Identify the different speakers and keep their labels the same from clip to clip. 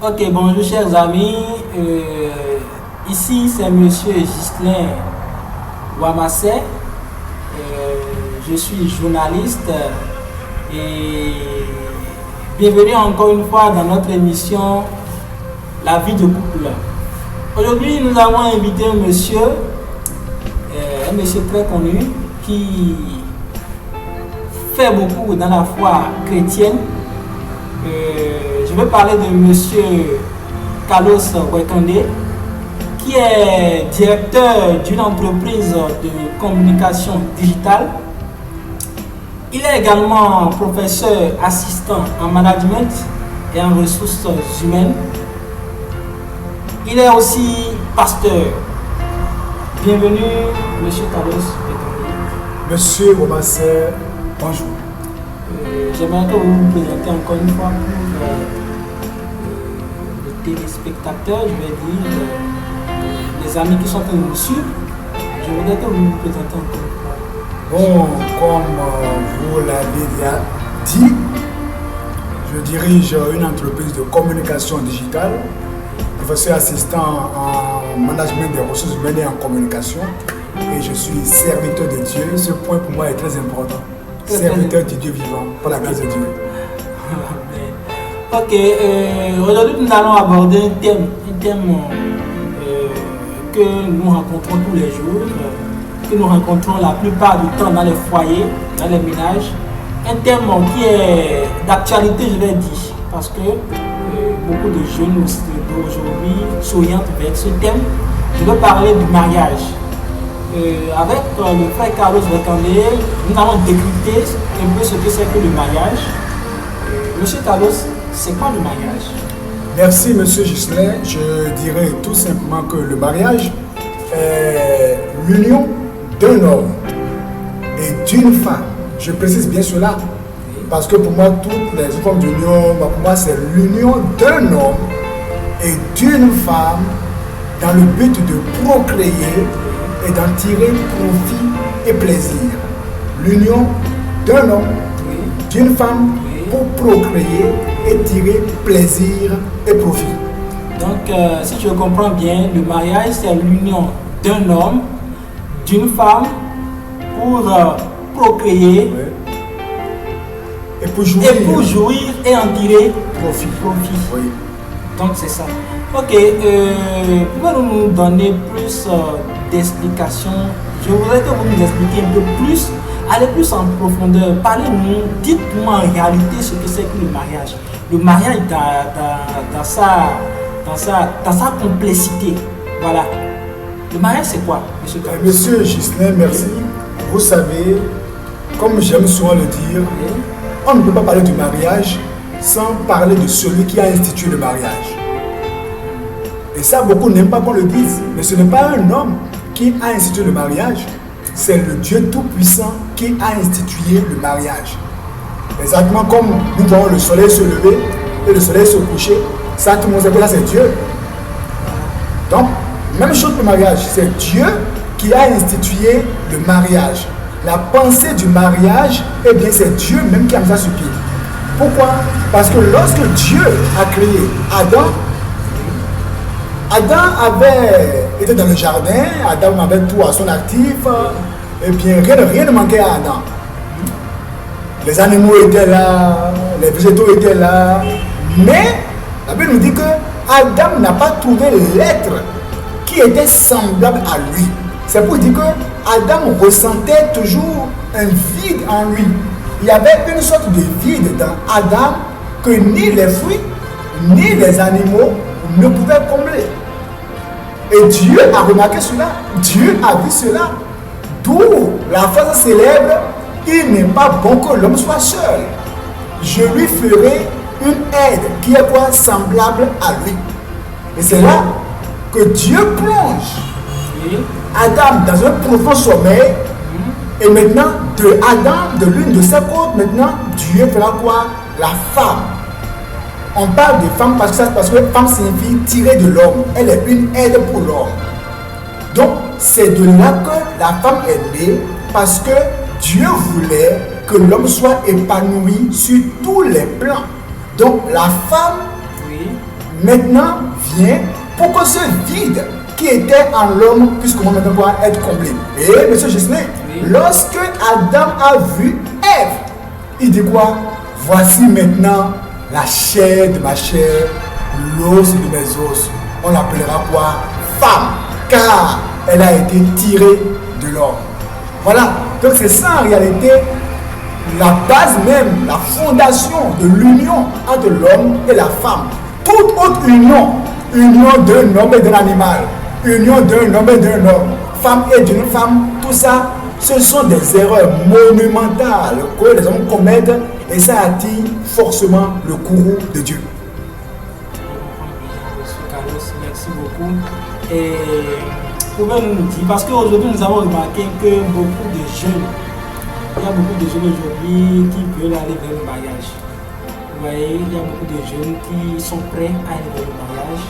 Speaker 1: Ok, bonjour chers amis. Ici c'est Monsieur Ghislain Wamassé. Je suis journaliste et bienvenue encore une fois dans notre émission La vie de couple. Aujourd'hui, nous avons invité un monsieur très connu qui fait beaucoup dans la foi chrétienne. Je vais parler de monsieur Carlos Wekande, qui est directeur d'une entreprise de communication digitale. Il est également professeur assistant en management et en ressources humaines. Il est aussi pasteur. Bienvenue, monsieur Carlos Wekande.
Speaker 2: Monsieur Wamassé, bonjour.
Speaker 1: J'aimerais que vous vous présentez encore une fois pour les téléspectateurs, je vais dire, les amis qui sont en train de nous suivre. Je voudrais que vous vous présentez encore une fois.
Speaker 2: Bon, comme vous l'avez déjà dit, je dirige une entreprise de communication digitale, professeur assistant en management des ressources humaines et en communication, et je suis serviteur de Dieu. Ce point pour moi est très important. Serviteur du Dieu vivant, par la grâce de Dieu.
Speaker 1: Ok, aujourd'hui nous allons aborder un thème que nous rencontrons tous les jours, que nous rencontrons la plupart du temps dans les foyers, dans les ménages. Un thème qui est d'actualité, je vais dire, parce que beaucoup de jeunes d'aujourd'hui s'orientent vers ce thème. Je veux parler du mariage. Avec le frère Carlos Wekande, nous allons décrypter un peu ce que c'est que le mariage. Monsieur Carlos, c'est quoi le mariage?
Speaker 2: Merci Monsieur Ghislain. Je dirais tout simplement que le mariage est l'union d'un homme et d'une femme. Je précise bien cela parce que pour moi, toutes les formes d'union, pour moi, c'est l'union d'un homme et d'une femme dans le but de procréer et d'en tirer profit et plaisir. L'union d'un homme, d'une femme pour procréer et tirer plaisir et profit.
Speaker 1: Donc, si je comprends bien, le mariage, c'est l'union d'un homme, d'une femme pour procréer
Speaker 2: et pour jouir
Speaker 1: et en tirer
Speaker 2: profit.
Speaker 1: Oui. Donc, c'est ça. Ok, pouvez-vous nous donner plus d'explications? Je voudrais que vous nous expliquiez un peu plus, allez plus en profondeur, parlez-nous, dites-nous en réalité ce que c'est que le mariage. Le mariage dans sa complexité. Voilà. Le mariage, c'est quoi, monsieur Carlos?
Speaker 2: Monsieur Ghislain, merci. Vous savez, comme j'aime souvent le dire, on ne peut pas parler du mariage sans parler de celui qui a institué le mariage. Et ça, beaucoup n'aiment pas qu'on le dise. Mais ce n'est pas un homme qui a institué le mariage. C'est le Dieu Tout-Puissant qui a institué le mariage. Exactement comme nous voyons le soleil se lever et le soleil se coucher. Ça, tout le monde sait que là, c'est Dieu. Donc, même chose pour le mariage. C'est Dieu qui a institué le mariage. La pensée du mariage, eh bien, c'est Dieu même qui a mis ça sur pied. Pourquoi? Parce que lorsque Dieu a créé Adam avait été dans le jardin, Adam avait tout à son actif, et bien rien ne manquait à Adam. Les animaux étaient là, les végétaux étaient là, mais la Bible nous dit que Adam n'a pas trouvé l'être qui était semblable à lui. C'est pour dire que Adam ressentait toujours un vide en lui. Il y avait une sorte de vide dans Adam que ni les fruits, ni les animaux ne pouvaient combler. Et Dieu a remarqué cela, Dieu a vu cela. D'où la phrase célèbre, il n'est pas bon que l'homme soit seul. Je lui ferai une aide qui est quoi? Semblable à lui. Et c'est là que Dieu plonge Adam dans un profond sommeil. Et maintenant, de Adam, de l'une de ses côtes, maintenant, Dieu fera quoi? La femme. On parle de femme parce que femme signifie tirer de l'homme. Elle est une aide pour l'homme. Donc, c'est de là que la femme est née, parce que Dieu voulait que l'homme soit épanoui sur tous les plans. Donc, la femme maintenant vient pour que ce vide qui était en l'homme puisse maintenant être comblé. Et M. Gislin, lorsque Adam a vu Ève, il dit quoi? Voici maintenant la chair de ma chair, l'os de mes os. On l'appellera quoi? Femme, car elle a été tirée de l'homme. Voilà, donc c'est ça en réalité la base même, la fondation de l'union entre l'homme et la femme. Toute autre union, union d'un homme et d'un animal, union d'un homme et d'un homme, femme et d'une femme, tout ça, ce sont des erreurs monumentales que les hommes commettent et ça attire forcément le courroux de Dieu.
Speaker 1: Merci beaucoup. Et pouvez-vous nous dire, parce qu'aujourd'hui nous avons remarqué que beaucoup de jeunes, il y a beaucoup de jeunes aujourd'hui qui veulent aller vers le mariage. Vous voyez, il y a beaucoup de jeunes qui sont prêts à aller vers le mariage,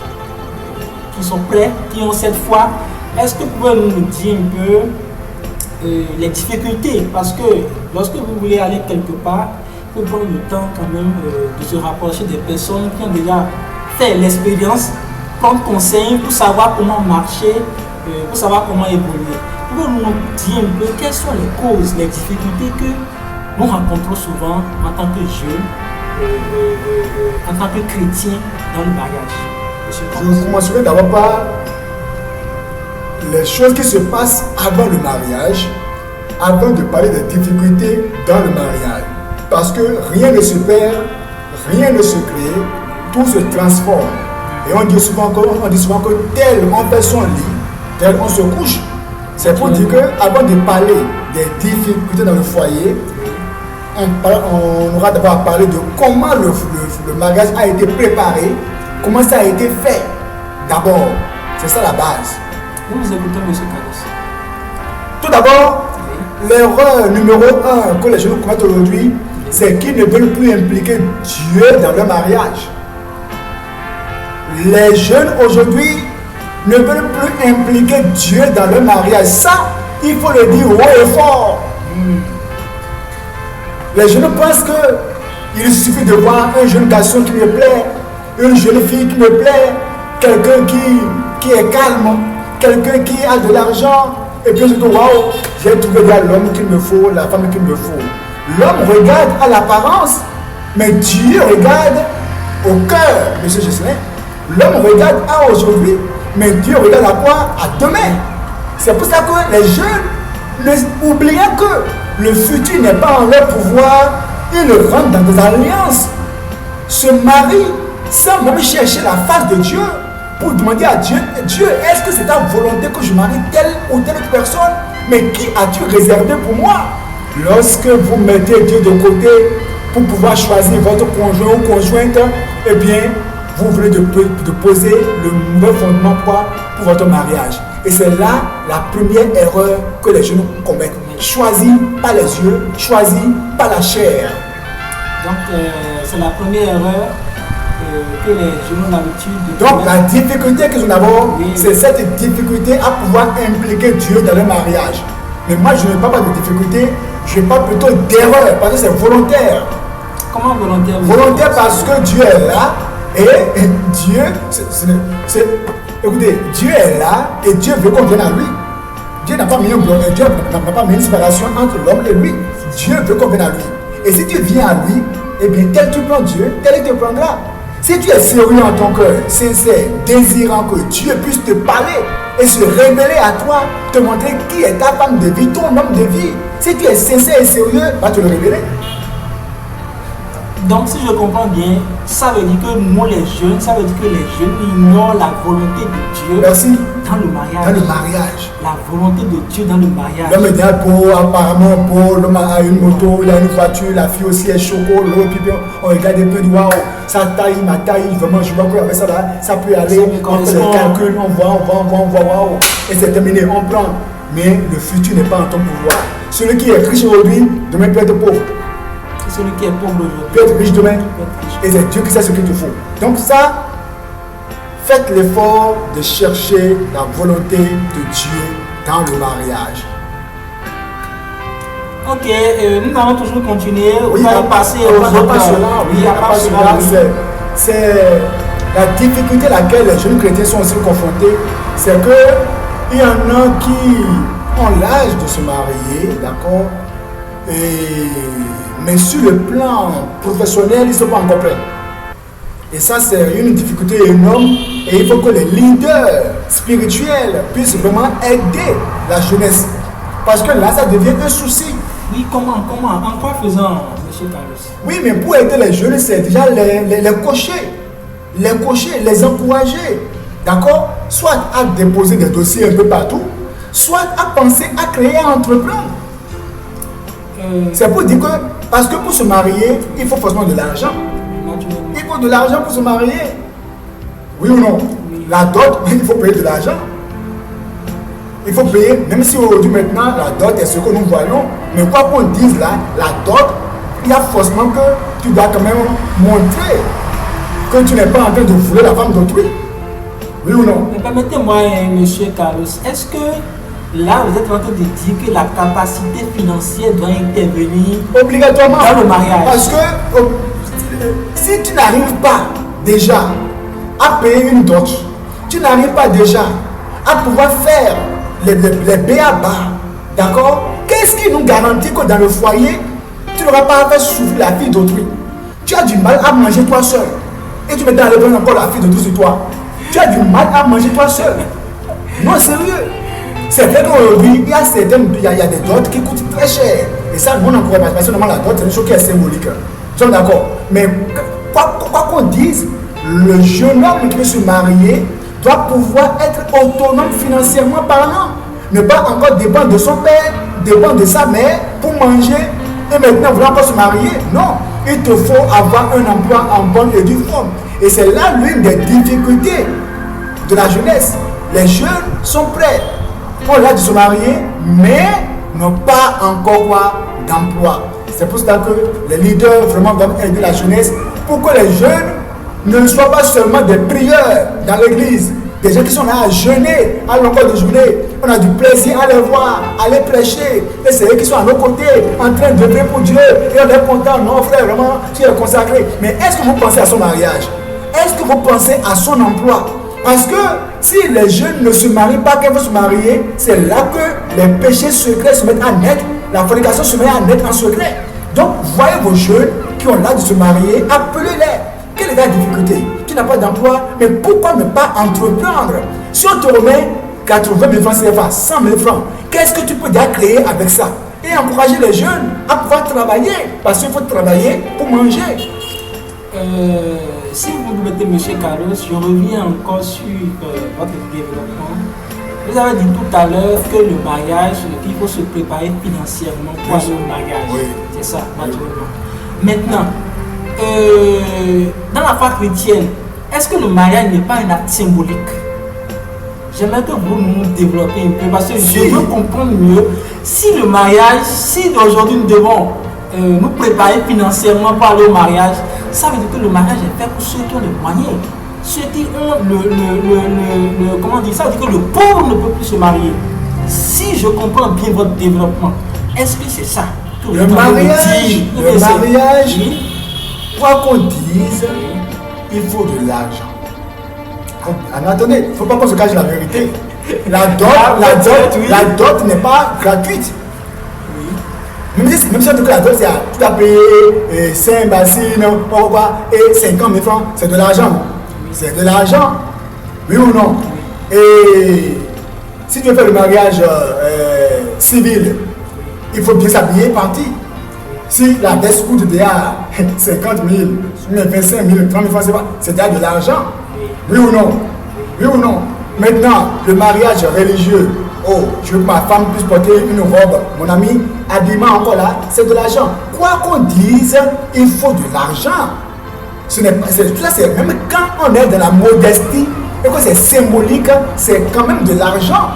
Speaker 1: qui sont prêts, qui ont cette foi. Est-ce que vous pouvez nous dire un peu les difficultés? Parce que lorsque vous voulez aller quelque part, il faut prendre le temps quand même de se rapprocher des personnes qui ont déjà fait l'expérience, prendre conseil pour savoir comment marcher, pour savoir comment évoluer. Vous pouvez nous dire un peu quelles sont les causes, les difficultés que nous rencontrons souvent en tant que jeunes, en tant que chrétiens dans le mariage?
Speaker 2: Je commencerai d'abord par les choses qui se passent avant le mariage, avant de parler des difficultés dans le mariage. Parce que rien ne se perd, rien ne se crée, tout se transforme. Et on dit souvent que tel on fait son lit, tel on se couche. C'est pour dire qu'avant de parler des difficultés dans le foyer, on aura d'abord à parler de comment le mariage a été préparé, comment ça a été fait. D'abord, c'est ça la base.
Speaker 1: Nous vous écoutons, M. Carlos.
Speaker 2: Tout d'abord, l'erreur numéro 1 que les jeunes commettent aujourd'hui, c'est qu'ils ne veulent plus impliquer Dieu dans leur mariage. Les jeunes aujourd'hui ne veulent plus impliquer Dieu dans leur mariage. Ça, il faut le dire haut et fort. Les jeunes pensent qu'il suffit de voir un jeune garçon qui me plaît, une jeune fille qui me plaît, quelqu'un qui est calme, quelqu'un qui a de l'argent, et puis je dis waouh, j'ai trouvé l'homme qu'il me faut, la femme qu'il me faut. L'homme regarde à l'apparence, mais Dieu regarde au cœur, M. Gislin. L'homme regarde à aujourd'hui, mais Dieu regarde à quoi? À demain. C'est pour ça que les jeunes, oubliant que le futur n'est pas en leur pouvoir, ils rentrent dans des alliances, se marient sans même chercher la face de Dieu pour demander à Dieu, Dieu, est-ce que c'est ta volonté que je marie telle ou telle autre personne? Mais qui as-tu réservé pour moi? Lorsque vous mettez Dieu de côté pour pouvoir choisir votre conjoint ou conjointe, eh bien, vous venez de poser le mauvais fondement pour votre mariage. Et c'est là la première erreur que les jeunes commettent. Choisi par les yeux, choisi par la chair.
Speaker 1: Donc, c'est la première erreur que les jeunes ont l'habitude de...
Speaker 2: Donc, la difficulté que nous avons, c'est cette difficulté à pouvoir impliquer Dieu dans le mariage. Mais moi, je ne parle pas de difficulté, je parle plutôt d'erreur, parce que c'est volontaire.
Speaker 1: Comment volontaire?
Speaker 2: Volontaire parce que Dieu est là, et Dieu, écoutez, Dieu est là, et Dieu veut qu'on vienne à lui. Dieu n'a pas mis une séparation entre l'homme et lui. Dieu veut qu'on vienne à lui. Et si tu viens à lui, eh bien, tel tu prends Dieu, tel il te prendra. Si tu es sérieux en ton cœur, sincère, désirant que Dieu puisse te parler et se révéler à toi, te montrer qui est ta femme de vie, ton homme de vie, si tu es sincère et sérieux, va te le révéler.
Speaker 1: Donc, si je comprends bien, ça veut dire que nous, les jeunes, ça veut dire que les jeunes ignorent la volonté de Dieu.
Speaker 2: Merci.
Speaker 1: Dans le mariage.
Speaker 2: Dans le mariage.
Speaker 1: La volonté de Dieu dans le mariage.
Speaker 2: L'homme est bien pauvre, apparemment pauvre, l'homme a une moto, il a une voiture, la fille aussi est choco, l'autre, puis on regarde un peu, dit waouh, sa taille, ma taille, vraiment, je vois qu'avec ça là, ça peut aller, on fait les calculs, on voit, waouh, et c'est terminé, on prend. Mais le futur n'est pas en ton pouvoir. Celui qui est riche aujourd'hui, demain peut être pauvre.
Speaker 1: Celui qui est pauvre aujourd'hui
Speaker 2: peut être riche demain. Et c'est Dieu qui sait ce qu'il te faut. Donc ça, faites l'effort de chercher la volonté de Dieu dans le mariage.
Speaker 1: Ok, nous allons toujours continuer.
Speaker 2: Oui,
Speaker 1: on va passer aux autres.
Speaker 2: C'est La difficulté à laquelle les jeunes chrétiens sont aussi confrontés, c'est qu'il y en a qui ont l'âge de se marier, d'accord, mais sur le plan professionnel, ils ne sont pas encore prêts. Et ça, c'est une difficulté énorme. Et il faut que les leaders spirituels puissent vraiment aider la jeunesse. Parce que là, ça devient un souci.
Speaker 1: Oui, comment, en quoi faisant, M. Carlos?
Speaker 2: Oui, mais pour aider les jeunes, c'est déjà les cocher, les encourager. D'accord? Soit à déposer des dossiers un peu partout, soit à penser à créer, à entreprendre. C'est pour dire que, parce que pour se marier, il faut forcément de l'argent. Il faut de l'argent pour se marier. Oui ou non? Oui. La dot, il faut payer de l'argent. Il faut payer, même si aujourd'hui maintenant, la dot est ce que nous voyons. Mais quoi qu'on dise là, la dot, il y a forcément que tu dois quand même montrer que tu n'es pas en train de voler la femme d'autrui. Oui ou non?
Speaker 1: Mais permettez-moi, M. Carlos, est-ce que là, vous êtes en train de dire que la capacité financière doit intervenir
Speaker 2: obligatoirement
Speaker 1: dans le mariage?
Speaker 2: Parce que si tu n'arrives pas déjà à payer une dot, tu n'arrives pas déjà à pouvoir faire les b.a.-ba, d'accord? Qu'est-ce qui nous garantit que dans le foyer, tu n'auras pas à faire souffrir la fille d'autrui? Tu as du mal à manger toi seul. Et tu mets dans le prendre encore la fille d'autrui sur toi. Tu as du mal à manger toi seul. Non, sérieux. C'est vrai qu'aujourd'hui, il y a des dots qui coûtent très cher. Et ça, nous, on n'encourage pas. Parce que normalement, la dot, c'est une chose qui est symbolique. Nous sommes d'accord. Mais quoi qu'on dise, le jeune homme qui veut se marier doit pouvoir être autonome financièrement parlant. Ne pas encore dépendre de son père, dépendre de sa mère pour manger et maintenant vouloir encore se marier. Non, il te faut avoir un emploi en bonne et due forme. Et c'est là l'une des difficultés de la jeunesse. Les jeunes sont prêts pour l'âge de se marier, mais n'ont pas encore d'emploi. C'est pour cela que les leaders vraiment doivent aider la jeunesse pour que les jeunes ne soient pas seulement des prieurs dans l'église, des gens qui sont là à jeûner à longueur de journée. On a du plaisir à les voir, à les prêcher, et c'est eux qui sont à nos côtés, en train de prier pour Dieu, et on est content. Non, frère, vraiment, tu es consacré. Mais est-ce que vous pensez à son mariage? Est-ce que vous pensez à son emploi? Parce que si les jeunes ne se marient pas, qu'elles vont se marier, c'est là que les péchés secrets se mettent à naître, la fornication se met à naître en secret. Donc, voyez vos jeunes qui ont l'âge de se marier, appelez-les. Quelle est la difficulté? Tu n'as pas d'emploi, mais pourquoi ne pas entreprendre? Si on te remet 80 000 francs CFA, 100 000 francs, qu'est-ce que tu peux déjà créer avec ça? Et encourager les jeunes à pouvoir travailler, parce qu'il faut travailler pour manger.
Speaker 1: Si vous me mettez, M. Carlos, je reviens encore sur votre développement. Vous avez dit tout à l'heure que le mariage, il faut se préparer financièrement pour le mariage.
Speaker 2: Oui.
Speaker 1: C'est ça, naturellement. Maintenant, dans la foi chrétienne, est-ce que le mariage n'est pas un acte symbolique? J'aimerais que vous nous développez un peu parce que je veux comprendre mieux si le mariage, si aujourd'hui nous devons nous préparer financièrement pour aller au mariage, ça veut dire que le mariage est fait pour ceux qui ont les moyens. Ceux qui ont comment dire, ça veut dire que le pauvre ne peut plus se marier. Si je comprends bien votre développement, est-ce que c'est ça?
Speaker 2: Le mariage, quoi qu'on dise, il faut de l'argent. Attendez, il ne faut pas qu'on se cache la vérité. La dot n'est pas gratuite. Même si on dit que la dot, c'est tu dois payer 5 bassines, et 50 000 francs, c'est de l'argent. C'est de l'argent. Oui ou non? Et si tu veux faire le mariage civil, il faut bien s'habiller parti. Si la dette coûte déjà 50 000, 25 000, 30 000 francs, c'est déjà de l'argent. Oui ou non? Oui ou non? Maintenant, le mariage religieux, oh, je veux que ma femme puisse porter une robe, mon ami, habillement encore là, c'est de l'argent. Quoi qu'on dise, il faut de l'argent. Ce n'est pas, c'est même quand on est dans la modestie et que c'est symbolique, c'est quand même de l'argent.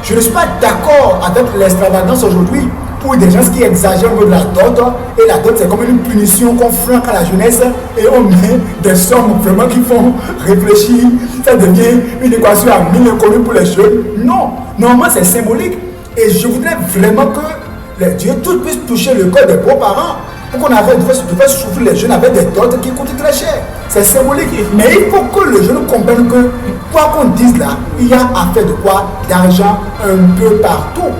Speaker 2: Je ne suis pas d'accord avec l'extravagance aujourd'hui où des gens qui exagèrent de la dot, et la dot c'est comme une punition qu'on flanque à la jeunesse et on met des sommes vraiment qui font réfléchir, ça devient une équation à 1000 inconnues pour les jeunes. Non, normalement c'est symbolique et je voudrais vraiment que les dieux tous puissent toucher le corps des beaux-parents pour qu'on arrête de faire souffrir les jeunes avec des dots qui coûtent très cher. C'est symbolique. Mais il faut que le jeune comprenne que, quoi qu'on dise là, il y a affaire de quoi? D'argent un peu partout.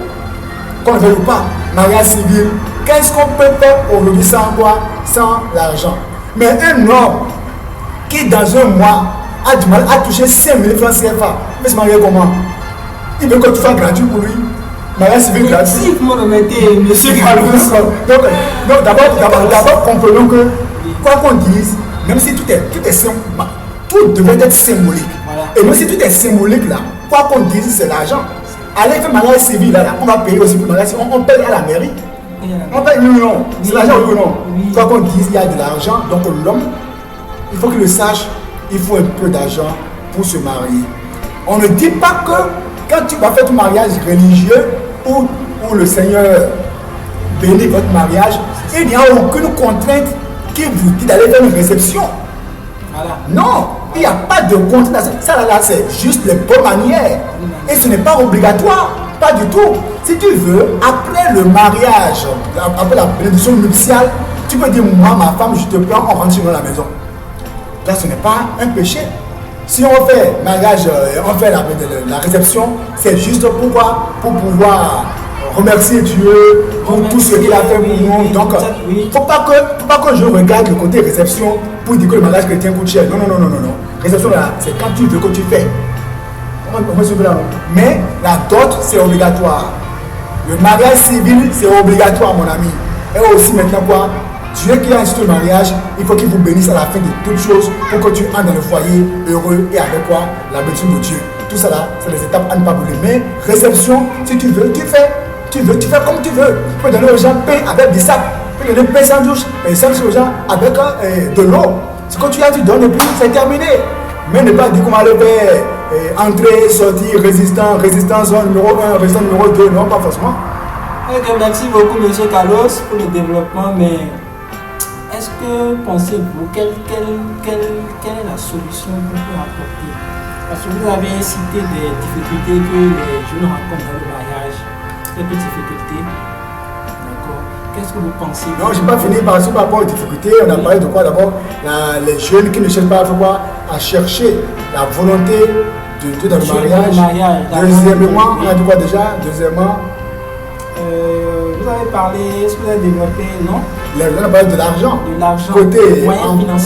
Speaker 2: Qu'on ne veuille ou pas. Mariage civil, qu'est-ce qu'on peut faire aujourd'hui sans quoi? Sans l'argent. Mais un homme qui dans un mois a du mal à toucher 5 000 francs CFA, il va se marier comment? Il veut que tu fasses gratuit pour lui. Mariage civil gratuit.
Speaker 1: Si vous me mettez, monsieur Carlos.
Speaker 2: Donc d'abord comprenons que, quoi qu'on dise, même si tout est symbolique, tout devrait être symbolique. Voilà. Et même si tout est symbolique là, quoi qu'on dise, c'est l'argent. Allez faire mariage civil là, on va payer aussi pour mariage civil, on paye à la mairie. On paye, non, c'est l'argent ou non. Quoi qu'on dise, il y a de l'argent, donc l'homme, il faut qu'il le sache, il faut un peu d'argent pour se marier. On ne dit pas que quand tu vas faire ton mariage religieux où le Seigneur bénit votre mariage, il n'y a aucune contrainte qui vous dit d'aller faire une réception. Voilà. Non, il n'y a pas de contrainte. Ça là, c'est juste les bonnes manières. Et ce n'est pas obligatoire, pas du tout. Si tu veux, après le mariage, après la bénédiction nuptiale, tu peux dire, moi, ma femme, je te prends, on rentre chez nous à la maison. Là, ce n'est pas un péché. Si on fait mariage, on fait la réception, c'est juste pourquoi? Pour pouvoir remercier Dieu pour tout ce qu'il a fait pour nous. Donc, il ne faut pas que je regarde le côté réception pour dire que le mariage chrétien coûte cher. Non. Réception, là, c'est quand tu veux que tu fais. Mais la dot, c'est obligatoire. Le mariage civil, c'est obligatoire, mon ami. Et aussi maintenant quoi? Dieu qui a institué le mariage, il faut qu'il vous bénisse à la fin de toutes choses pour que tu entres dans le foyer heureux et avec quoi? La bénédiction de Dieu. Tout ça là, c'est les étapes à ne pas brûler. Mais réception, si tu veux, tu fais. Tu fais comme tu veux. Tu peux donner aux gens pain avec des sacs. Tu peux donner pain sans douche, mais sans aux gens avec de l'eau. Ce que tu as, tu donnes et puis c'est terminé. Mais ne pas dire comment aller faire entrer, sortir, résistance numéro 1, résistance numéro 2, non, pas forcément.
Speaker 1: Okay, merci beaucoup, M. Carlos, pour le développement, mais est-ce que pensez-vous, quelle est la solution qu'on peut apporter? Parce que vous avez cité des difficultés que les jeunes rencontrent dans le mariage, des petites difficultés. D'accord. Qu'est-ce que vous pensez?
Speaker 2: Non, je n'ai pas fini par rapport aux difficultés. On a parlé de quoi? D'abord, les jeunes qui ne cherchent pas à chercher la volonté de Dieu dans le mariage. Deuxièmement, on a dit quoi déjà? Deuxièmement,
Speaker 1: vous avez parlé, est-ce que vous avez développé, non?
Speaker 2: On a parlé de l'argent. Côté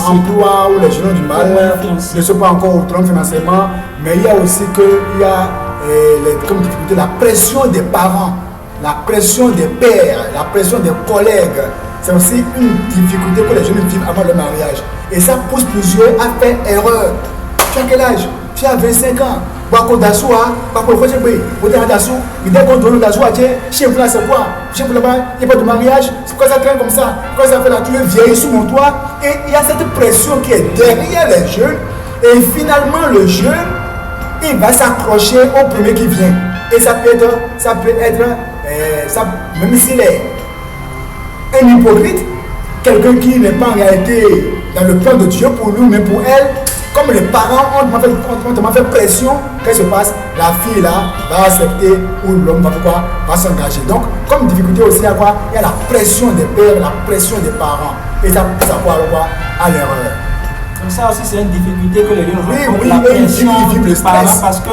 Speaker 2: emploi où les jeunes ont du mal, ne sont pas encore au tronc financièrement, mais il y a aussi comme difficulté la pression des parents, la pression des pères, la pression des collègues. C'est aussi une difficulté que les jeunes vivent avant le mariage. Et ça pousse plusieurs à faire erreur. Tu as quel âge? Tu as 25 ans. Bako Dassoua, Bako Rochebé, Bako Dassou, mais dès qu'on donne Dassoua, chez vous là c'est quoi? Chez vous là-bas, il n'y a pas de mariage, c'est pourquoi ça traîne comme ça? Pourquoi ça fait la tuer vieille sous mon toit? Et il y a cette pression qui est derrière les jeunes, et finalement le jeune, il va s'accrocher au premier qui vient. Et ça peut être, même s'il est un hypocrite, quelqu'un qui n'est pas en réalité dans le plan de Dieu pour lui, mais pour elle. Comme les parents ont fait pression, qu'est-ce qui se passe? La fille là va accepter ou l'homme va s'engager. Donc, comme difficulté aussi, il y a quoi? Il y a la pression des pères, la pression des parents. Et ça pousse à l'erreur.
Speaker 1: Donc ça aussi, c'est une difficulté que les gens rencontrent.
Speaker 2: Oui,
Speaker 1: la pression
Speaker 2: des
Speaker 1: parents, parce que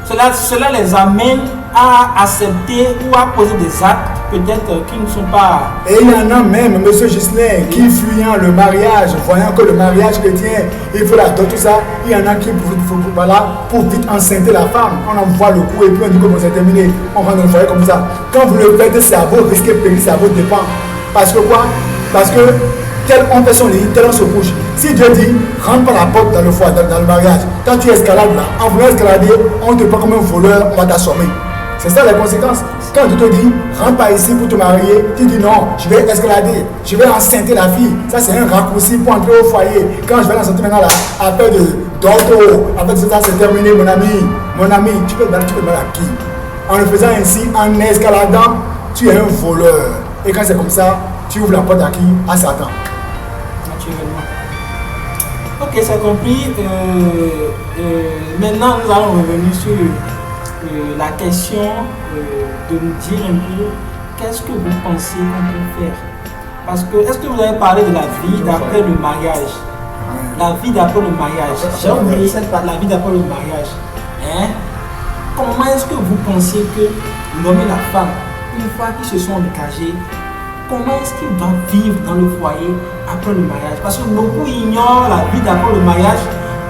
Speaker 1: cela les amène à accepter ou à poser des actes peut-être qui ne sont pas...
Speaker 2: Et il y en a même, M. Gislain, qui fuyant le mariage, voyant que le mariage chrétien, il faut la dot, tout ça, il y en a qui, pour vite enceinter la femme, on envoie le coup et puis on dit comment c'est terminé, on rentre dans le foyer comme ça. Quand vous le faites, ça vaut risquer de périr, ça vaut dépend. Parce que quoi? Parce que tel on fait son lit, tel on se couche. Si Dieu dit, rentre par la porte dans le foyer, dans le mariage, quand tu escalades là, en voulant escalader, on te prend comme un voleur, on va t'assommer. C'est ça les conséquences. Quand tu te dis, rentre pas ici pour te marier, tu dis non, je vais escalader, je vais enceinter la fille. Ça c'est un raccourci pour entrer au foyer. Quand je vais l'enceinter maintenant là, après d'autres, après ça c'est terminé mon ami, tu peux mal à qui? En le faisant ainsi, en escaladant, tu es un voleur. Et quand c'est comme ça, tu ouvres la porte à qui? À Satan.
Speaker 1: Naturellement. Ok, c'est compris. Maintenant nous allons revenir sur la question de nous dire un peu qu'est-ce que vous pensez qu'on peut faire Parce que, est-ce que vous avez parlé de la vie d'après le mariage? La vie d'après le mariage. J'ai oublié cette part, la vie d'après le mariage. Hein? Comment est-ce que vous pensez que l'homme et la femme, une fois qu'ils se sont engagés, comment est-ce qu'ils doivent vivre dans le foyer après le mariage? Parce que beaucoup ignorent la vie d'après le mariage.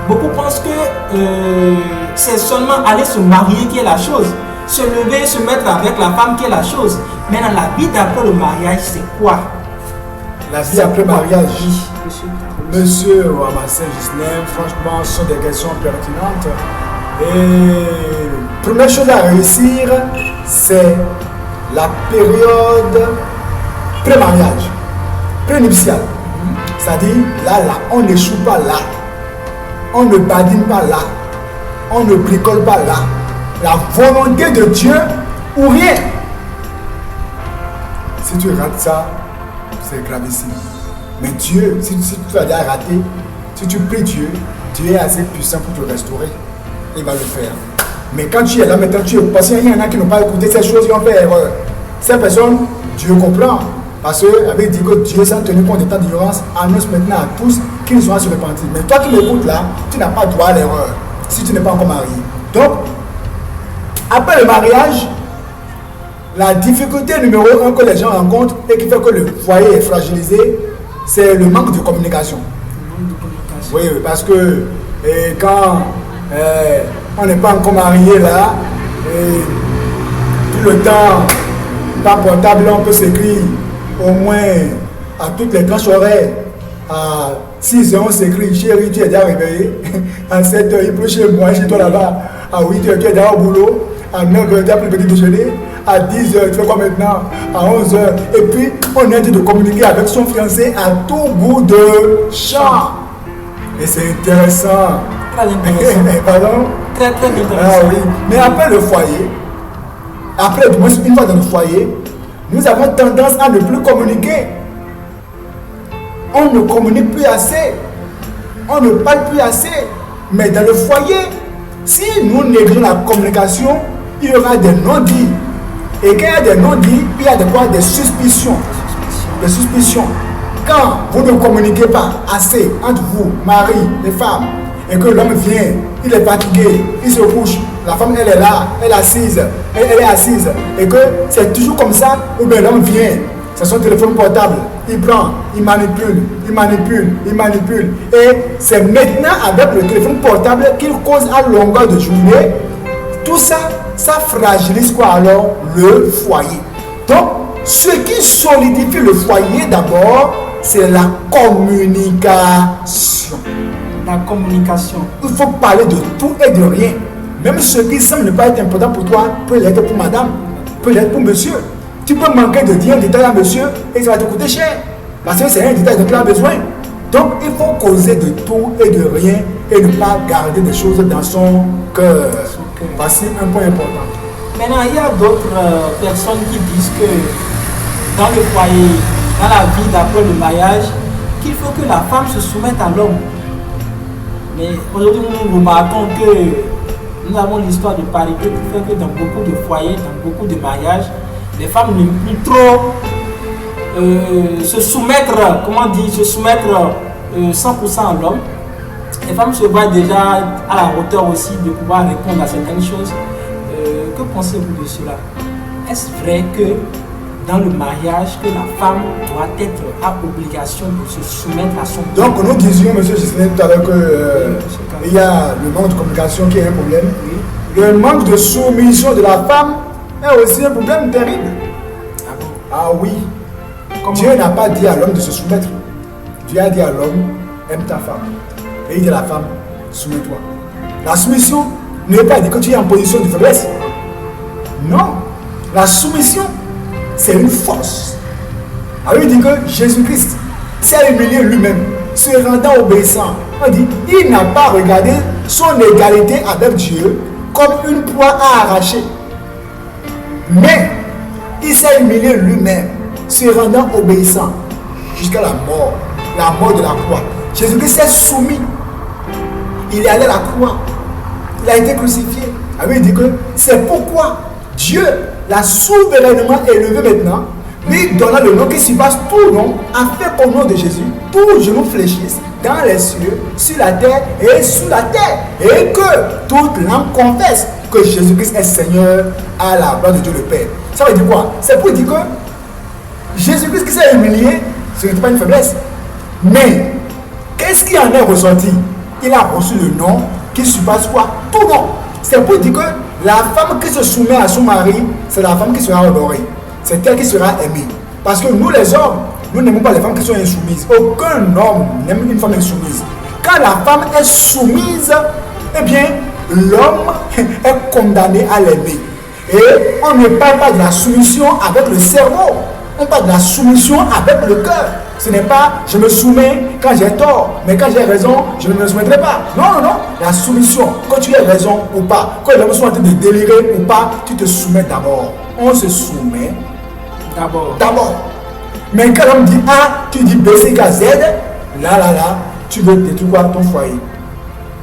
Speaker 1: Beaucoup pensent que c'est seulement aller se marier qui est la chose. Se lever, se mettre avec la femme qui est la chose. Mais dans la vie d'après le mariage, c'est quoi?
Speaker 2: La vie après mariage. Monsieur Ramassé Gisnem, franchement, ce sont des questions pertinentes. Et première chose à réussir, c'est la période pré-mariage, pré-nuptiale. C'est-à-dire, là, on n'échoue pas là. On ne badine pas là. On ne bricole pas là. La volonté de Dieu ou rien. Si tu rates ça, c'est gravissime. Mais Dieu, si tu as déjà raté, si tu pries Dieu, Dieu est assez puissant pour te restaurer. Il va le faire. Mais quand tu es là, maintenant tu es patient, il y en a qui n'ont pas écouté ces choses, qui ont fait erreur. Ces personnes, Dieu comprend. Parce qu'avec dit que Dieu, sans tenir compte des temps d'ignorance, annonce maintenant à tous qu'ils sont à se repentir. Mais toi qui m'écoutes là, tu n'as pas droit à l'erreur si tu n'es pas encore marié. Donc, après le mariage, la difficulté numéro 1 que les gens rencontrent et qui fait que le foyer est fragilisé, c'est le manque de communication. Oui, parce que quand on n'est pas encore marié là, tout le temps, par portable, on peut s'écrire au moins à toutes les tranches horaires. À 6h, on s'écrit, chérie, tu es déjà réveillé. À 7h, il pleut chez moi, chez toi là-bas. À 8h, tu es déjà au boulot. À 9h, tu as pris le petit déjeuner. À 10h, tu fais quoi maintenant? À 11h. Et puis, on est de communiquer avec son fiancé à tout bout de champ. Et c'est intéressant.
Speaker 1: Très intéressant.
Speaker 2: Pardon?
Speaker 1: Très intéressant.
Speaker 2: Ah oui. Mais après le foyer, après, du moins, une fois dans le foyer, nous avons tendance à ne plus communiquer. On ne communique plus assez. On ne parle plus assez. Mais dans le foyer, si nous négligeons la communication, il y aura des non-dits. Et quand il y a des non-dits, il y a des suspicions. Des suspicions. Quand vous ne communiquez pas assez entre vous, mari et femme, et que l'homme vient, il est fatigué, il se couche, la femme elle est là, elle est assise, et que c'est toujours comme ça, ou bien l'homme vient, c'est son téléphone portable, il prend, il manipule, et c'est maintenant avec le téléphone portable qu'il cause à longueur de journée. Tout ça, ça fragilise quoi alors? Le foyer. Donc, ce qui solidifie le foyer d'abord, c'est la communication.
Speaker 1: La communication.
Speaker 2: Il faut parler de tout et de rien. Même ce qui semble ne pas être important pour toi peut l'être pour madame, peut l'être pour monsieur. Tu peux manquer de dire un détail à monsieur et ça va te coûter cher. Parce que c'est un détail dont tu as besoin. Donc il faut causer de tout et de rien et ne pas garder des choses dans son cœur. Voici un point important.
Speaker 1: Maintenant, il y a d'autres personnes qui disent que dans le foyer, dans la vie d'après le mariage, qu'il faut que la femme se soumette à l'homme. Mais aujourd'hui, nous remarquons que nous avons l'histoire de parité qui fait que dans beaucoup de foyers, dans beaucoup de mariages, les femmes ne plus trop se soumettre, se soumettre 100% à l'homme. Les femmes se voient déjà à la hauteur aussi de pouvoir répondre à certaines choses. Que pensez-vous de cela? Est-ce vrai que dans le mariage, que la femme doit être à obligation de se soumettre à son
Speaker 2: Donc nous disions, M. Gisèle, tout à l'heure qu'il y a le manque de communication qui est un problème. Oui. Le manque de soumission de la femme est aussi un problème terrible.
Speaker 1: Ah bon?
Speaker 2: Ah oui. Dieu n'a pas dit à l'homme de se soumettre. Dieu a dit à l'homme, aime ta femme. Et il dit à la femme, soumets-toi. La soumission ne veut pas dire que tu es en position de faiblesse. Non. La soumission, c'est une force. Alors il dit que Jésus-Christ s'est humilié lui-même, se rendant obéissant. On dit, il n'a pas regardé son égalité avec Dieu comme une proie à arracher. Mais il s'est humilié lui-même, se rendant obéissant jusqu'à la mort de la croix. Jésus-Christ s'est soumis. Il est allé à la croix. Il a été crucifié. Alors il dit que c'est pourquoi Dieu l'a souverainement élevé maintenant, lui donna le nom qui surpasse tout nom, afin qu'au nom de Jésus, tout genou fléchisse dans les cieux, sur la terre et sous la terre, et que toute langue confesse que Jésus-Christ est Seigneur à la gloire de Dieu le Père. Ça veut dire quoi? C'est pour dire que Jésus-Christ qui s'est humilié, ce n'était pas une faiblesse. Mais qu'est-ce qui en est ressorti? Il a reçu le nom qui surpasse quoi? Tout nom. C'est pour dire que la femme qui se soumet à son mari, c'est la femme qui sera honorée. C'est elle qui sera aimée. Parce que nous les hommes, nous n'aimons pas les femmes qui sont insoumises. Aucun homme n'aime une femme insoumise. Quand la femme est soumise, eh bien, l'homme est condamné à l'aimer. Et on ne parle pas de la soumission avec le cerveau. On parle de la soumission avec le cœur. Ce n'est pas je me soumets quand j'ai tort, mais quand j'ai raison, je ne me soumettrai pas. Non, non, non. La soumission, quand tu as raison ou pas, quand les hommes sont en train de délirer ou pas, tu te soumets d'abord. On se soumet d'abord. Mais quand l'homme dit A, tu dis B, C, K, Z, là, tu veux détruire quoi? Ton foyer.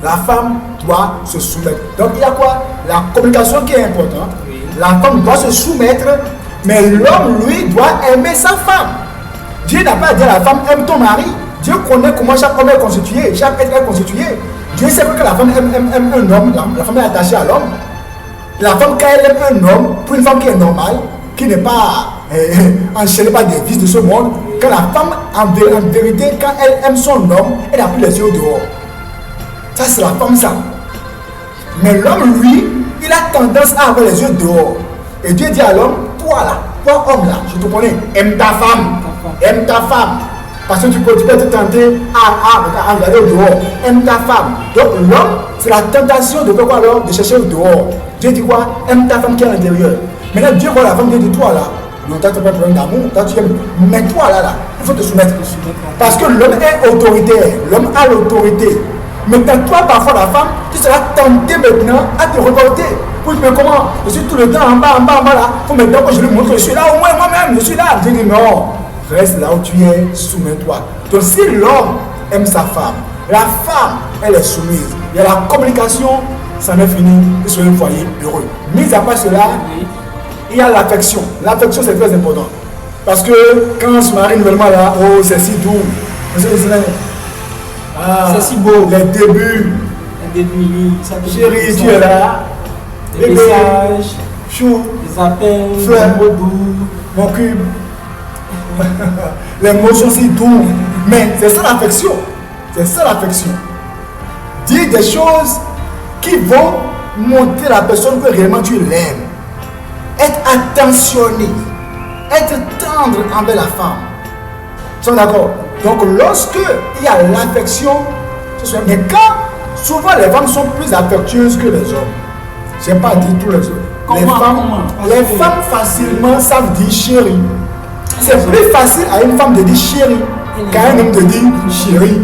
Speaker 2: La femme doit se soumettre. Donc il y a quoi? La communication qui est importante. Oui. La femme doit se soumettre, mais l'homme, lui, doit aimer sa femme. Dieu n'a pas dit à la femme, aime ton mari. Dieu connaît comment chaque homme est constitué, chaque être est constitué. Dieu sait que la femme aime un homme, la femme est attachée à l'homme. La femme, quand elle aime un homme, pour une femme qui est normale, qui n'est pas enchaînée par des vices de ce monde, quand la femme, en vérité, quand elle aime son homme, elle n'a plus les yeux dehors. Ça, c'est la femme, ça. Mais l'homme, lui, il a tendance à avoir les yeux dehors. Et Dieu dit à l'homme, toi là, toi homme là, je te connais, aime ta femme. Aime ta femme. Parce que tu peux te tenter à regarder au dehors. Aime ta femme. Donc l'homme, c'est la tentation de faire quoi alors? De chercher au dehors. Dieu dit quoi? Aime ta femme qui est à l'intérieur. Maintenant Dieu voit la femme, Dieu dit toi là. Non, tu n'as pas de problème d'amour, toi tu aimes. Mais toi là, il faut te soumettre. Parce que l'homme est autoritaire. L'homme a l'autorité. Maintenant toi parfois la femme, tu seras tenté maintenant à te reporter. Oui, mais comment? Je suis tout le temps en bas là. Il faut maintenant que je lui montre que je suis là. Au moins moi-même, je suis là. Dieu dit non. Reste là où tu es, soumets-toi. Donc si l'homme aime sa femme, la femme, elle est soumise. Il y a la communication, ça n'est fini, et sur un foyer heureux. Mis à part cela, il y a l'affection. L'affection, c'est très important. Parce que quand on se marie nouvellement là, oh, c'est si doux.
Speaker 1: C'est si beau.
Speaker 2: Les débuts. Chérie, tu es là.
Speaker 1: Les messages,
Speaker 2: chou,
Speaker 1: les appels,
Speaker 2: fleurs,
Speaker 1: les mots doux,
Speaker 2: mon cube. Les mots sont si doux. Mais c'est ça l'affection. C'est ça l'affection. Dire des choses qui vont montrer la personne que réellement tu l'aimes. Être attentionné. Être tendre envers la femme. Ils sont d'accord? Donc lorsque il y a l'affection, mais quand souvent les femmes sont plus affectueuses que les hommes. Je n'ai pas dit tous les hommes. Les femmes facilement savent dire chérie. C'est plus facile à une femme de dire chérie qu'à un homme de dire chérie.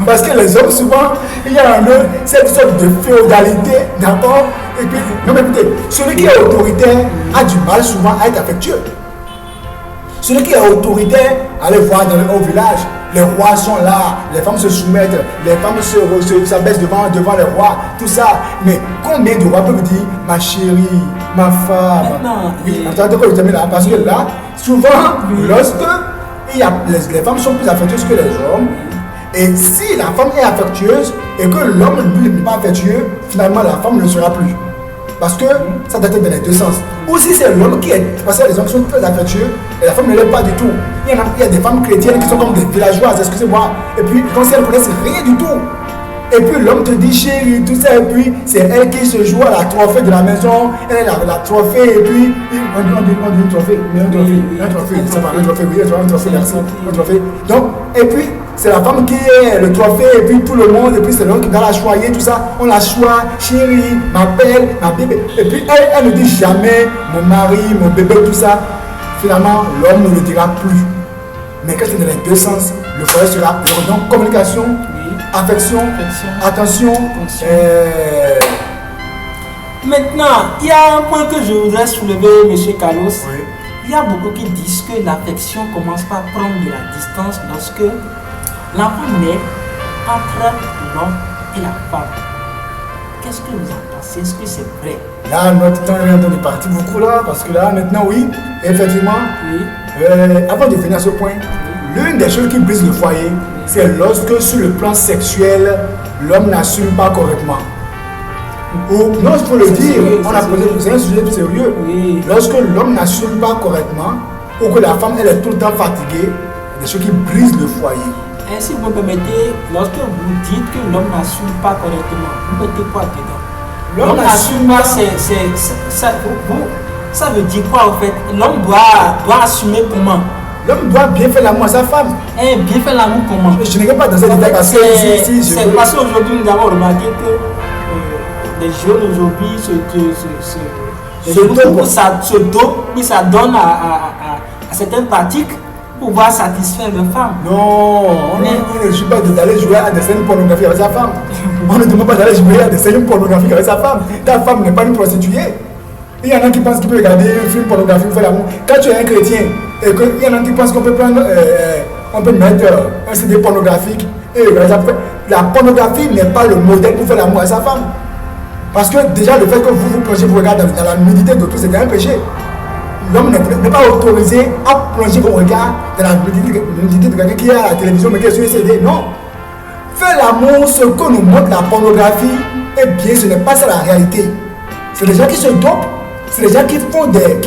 Speaker 2: Parce que les hommes, souvent, il y a en eux cette sorte de féodalité, d'accord? Et puis, non mais écoutez, celui qui est autoritaire a du mal souvent à être affectueux. Celui qui est autoritaire, allez voir dans le haut village, les rois sont là, les femmes se soumettent, les femmes s'abaissent devant les rois, tout ça. Mais combien de rois peuvent dire ma chérie, ma femme? Attendez que je termine là, parce que là, souvent, lorsque les femmes sont plus affectueuses que les hommes, et si la femme est affectueuse et que l'homme lui n'est pas affectueux, finalement la femme ne le sera plus. Parce que ça doit être dans les deux sens. Ou si c'est l'homme qui est, parce que les hommes sont très affectueux et la femme ne l'est pas du tout. Il y a des femmes chrétiennes qui sont comme des villageoises, excusez-moi. Et puis quand elles ne connaissent rien du tout. Et puis l'homme te dit chérie, tout ça, et puis c'est elle qui se joue à la trophée de la maison. Elle a la trophée, et puis on dit une trophée, mais un trophée, ça va, un trophée, oui, un trophée, merci, un trophée. Donc, et puis c'est la femme qui est le trophée, et puis tout le monde, et puis c'est l'homme qui doit la choyer, tout ça. On la choisit, chérie, ma belle, ma bébé. Et puis elle ne dit jamais mon mari, mon bébé, tout ça. Finalement, l'homme ne le dira plus. Mais quand c'est dans les deux sens, le foyer sera heureux. Donc, communication. Affection, attention.
Speaker 1: Maintenant, il y a un point que je voudrais soulever, M. Carlos.
Speaker 2: Oui.
Speaker 1: Il y a beaucoup qui disent que l'affection commence par prendre de la distance lorsque l'enfant naît entre l'homme et la femme. Qu'est-ce que vous en pensez? Est-ce que c'est vrai?
Speaker 2: Là, notre temps est en train de partir beaucoup là, parce que là, maintenant, oui, effectivement,
Speaker 1: Oui.
Speaker 2: avant de venir à ce point, l'une des choses qui brise le foyer, c'est lorsque sur le plan sexuel, l'homme n'assume pas correctement. Ou, non, il faut le dire, c'est un sujet sérieux.
Speaker 1: Oui.
Speaker 2: Lorsque l'homme n'assume pas correctement, ou que la femme elle est tout le temps fatiguée, il y a des choses qui brisent le foyer.
Speaker 1: Ainsi, vous me permettez, lorsque vous dites que l'homme n'assume pas correctement, vous mettez quoi dedans? L'homme n'assume pas, ça veut dire quoi en fait? L'homme doit assumer comment?
Speaker 2: L'homme doit bien faire l'amour à sa femme.
Speaker 1: Bien faire l'amour comment?
Speaker 2: Je n'irai pas dans ces détails parce que
Speaker 1: c'est parce qu'aujourd'hui nous avons remarqué que les jeunes aujourd'hui se dopent, puis ça donne à certaines pratiques pour pouvoir satisfaire leur femme.
Speaker 2: Non, on ne dit pas d'aller jouer à des scènes pornographiques avec sa femme. On ne demande pas d'aller jouer à des scènes pornographiques avec sa femme. Ta femme n'est pas une prostituée. Il y en a qui pensent qu'ils peuvent regarder un film pornographique pour faire l'amour. Quand tu es un chrétien, et qu'il y en a qui pensent qu'on peut prendre, on peut mettre un CD pornographique et la pornographie n'est pas le modèle pour faire l'amour à sa femme. Parce que déjà le fait que vous plongez vos regards dans la nudité d'autrui, c'est un péché. L'homme n'est pas autorisé à plonger vos regards dans la nudité de quelqu'un qui est à la télévision mais qui est sur un CD. Non. Faire l'amour, ce que nous montre la pornographie, eh bien ce n'est pas ça la réalité. C'est des gens qui se dopent, c'est des gens qui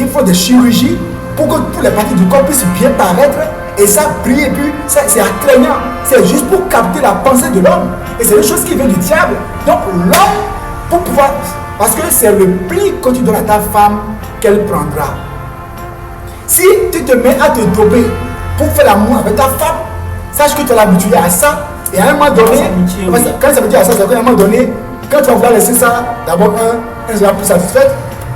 Speaker 2: font des chirurgies pour que les parties du corps puissent bien paraître. Et ça brille et puis c'est attrayant. C'est juste pour capter la pensée de l'homme. Et c'est une chose qui vient du diable. Donc l'homme, pour pouvoir, parce que c'est le prix que tu donnes à ta femme qu'elle prendra. Si tu te mets à te doper pour faire l'amour avec ta femme, sache que tu vas l'habituer à ça. Et à un moment donné, quand ça veut dire à ça, c'est qu'à un moment donné, quand tu vas vouloir laisser ça, d'abord, elle sera plus satisfaite,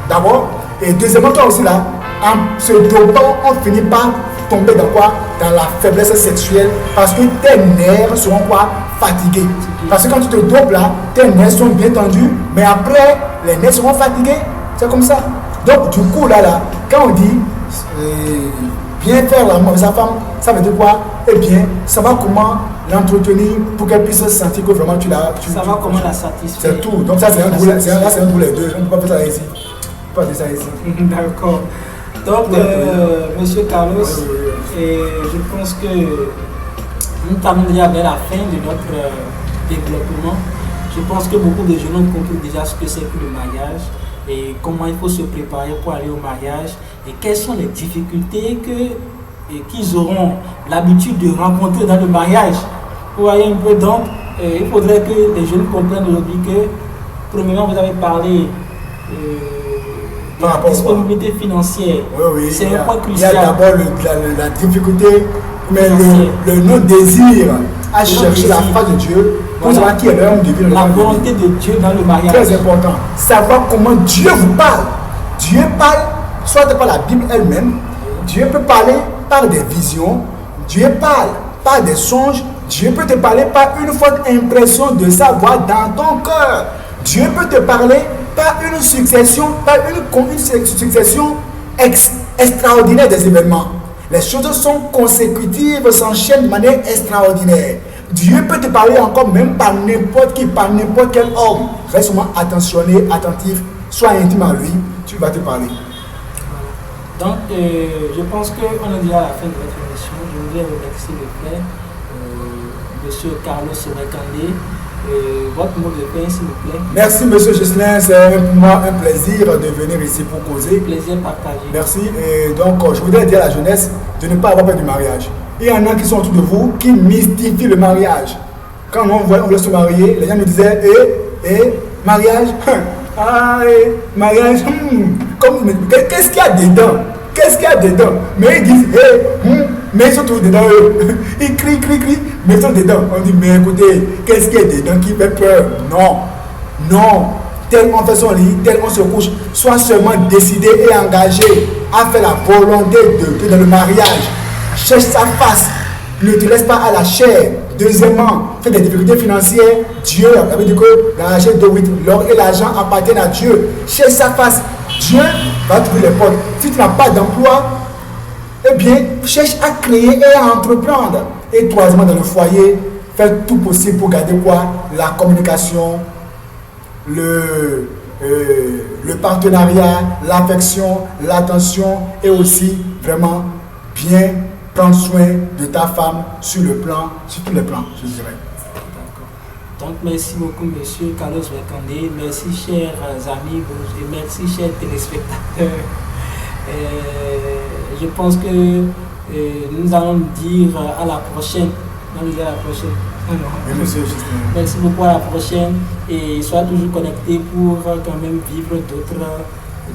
Speaker 2: d'abord. Et deuxièmement, toi aussi là, en se dopant, on finit par tomber dans quoi? Dans la faiblesse sexuelle, parce que tes nerfs seront quoi? Fatigués. Parce que quand tu te dopes là, tes nerfs sont bien tendus, mais après, les nerfs seront fatigués. C'est comme ça. Donc, du coup, là, quand on dit bien faire l'amour avec sa femme, ça veut dire quoi? Eh bien, savoir comment l'entretenir pour qu'elle puisse sentir que vraiment tu l'as.
Speaker 1: Savoir comment la satisfaire.
Speaker 2: C'est tout. Donc, ça, c'est un boulot les deux. On ne peut pas faire ça ici. On ne peut pas faire ça ici.
Speaker 1: D'accord. Donc, Monsieur Carlos, je pense que nous terminons déjà vers la fin de notre développement. Je pense que beaucoup de jeunes ont compris déjà ce que c'est que le mariage et comment il faut se préparer pour aller au mariage et quelles sont les difficultés qu'ils auront l'habitude de rencontrer dans le mariage. Vous voyez un peu, donc il faudrait que les jeunes comprennent aujourd'hui que, premièrement, vous avez parlé de la disponibilité financière.
Speaker 2: Oui,
Speaker 1: c'est un point crucial.
Speaker 2: Il y a d'abord la difficulté, mais le non-désir à chercher la face de Dieu pour savoir qui est l'homme de Dieu.
Speaker 1: La volonté de Dieu dans le mariage.
Speaker 2: Très important. Savoir comment Dieu vous parle. Dieu parle, soit par la Bible elle-même, Dieu peut parler par des visions, Dieu parle par des songes, Dieu peut te parler par une forte impression de sa voix dans ton cœur. Dieu peut te parler par une succession, extraordinaire des événements. Les choses sont consécutives, s'enchaînent de manière extraordinaire. Dieu peut te parler encore même par n'importe qui, par n'importe quel homme. Reste seulement attentionné, attentif, sois intime à lui, tu vas te parler.
Speaker 1: Donc, je pense qu'on est déjà à la fin de notre émission. Je voudrais remercier le frère, Monsieur Carlos Recandé. Votre mot de fin, s'il vous plaît.
Speaker 2: Merci, Monsieur Ghislain. C'est pour moi un plaisir de venir ici pour causer.
Speaker 1: Plaisir partagé.
Speaker 2: Merci. Et donc, je voudrais dire à la jeunesse de ne pas avoir peur du mariage. Il y en a qui sont autour de vous qui mystifient le mariage. Quand on voulait se marier, les gens nous disaient mariage, mariage, qu'est-ce qu'il y a dedans? Qu'est-ce qu'il y a dedans? Mais ils disent mais ils sont tous dedans eux. Ils crient, mais ils sont dedans. On dit, mais écoutez, qu'est-ce qu'il y a dedans qui fait peur? Non. Tel on fait son lit, tel on se couche. Sois seulement décidé et engagé à faire la volonté de Dieu dans le mariage. Cherche sa face. Ne te laisse pas à la chair. Deuxièmement, fais des difficultés financières. Dieu, ça veut dire que l'argent de 8, l'or et l'argent appartiennent à Dieu. Cherche sa face. Dieu va trouver les portes. Si tu n'as pas d'emploi, eh bien, cherche à créer et à entreprendre. Et troisièmement, dans le foyer, fais tout possible pour garder quoi? La communication le partenariat, l'affection, l'attention et aussi vraiment bien prendre soin de ta femme sur tous les plans, je dirais.
Speaker 1: Donc, merci beaucoup, monsieur Carlos Bekandé. Merci, chers amis, et merci, chers téléspectateurs. Je pense que nous allons dire à la prochaine.
Speaker 2: Oui, monsieur,
Speaker 1: merci beaucoup, à la prochaine. Et soyez toujours connectés pour quand même vivre d'autres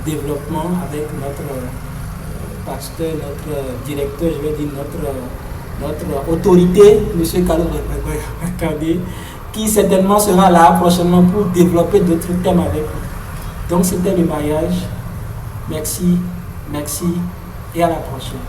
Speaker 1: développements avec notre pasteur, notre directeur, je vais dire notre autorité, monsieur Carlos Bekandé, qui certainement sera là prochainement pour développer d'autres thèmes avec vous. Donc c'était le mariage. Merci et à la prochaine.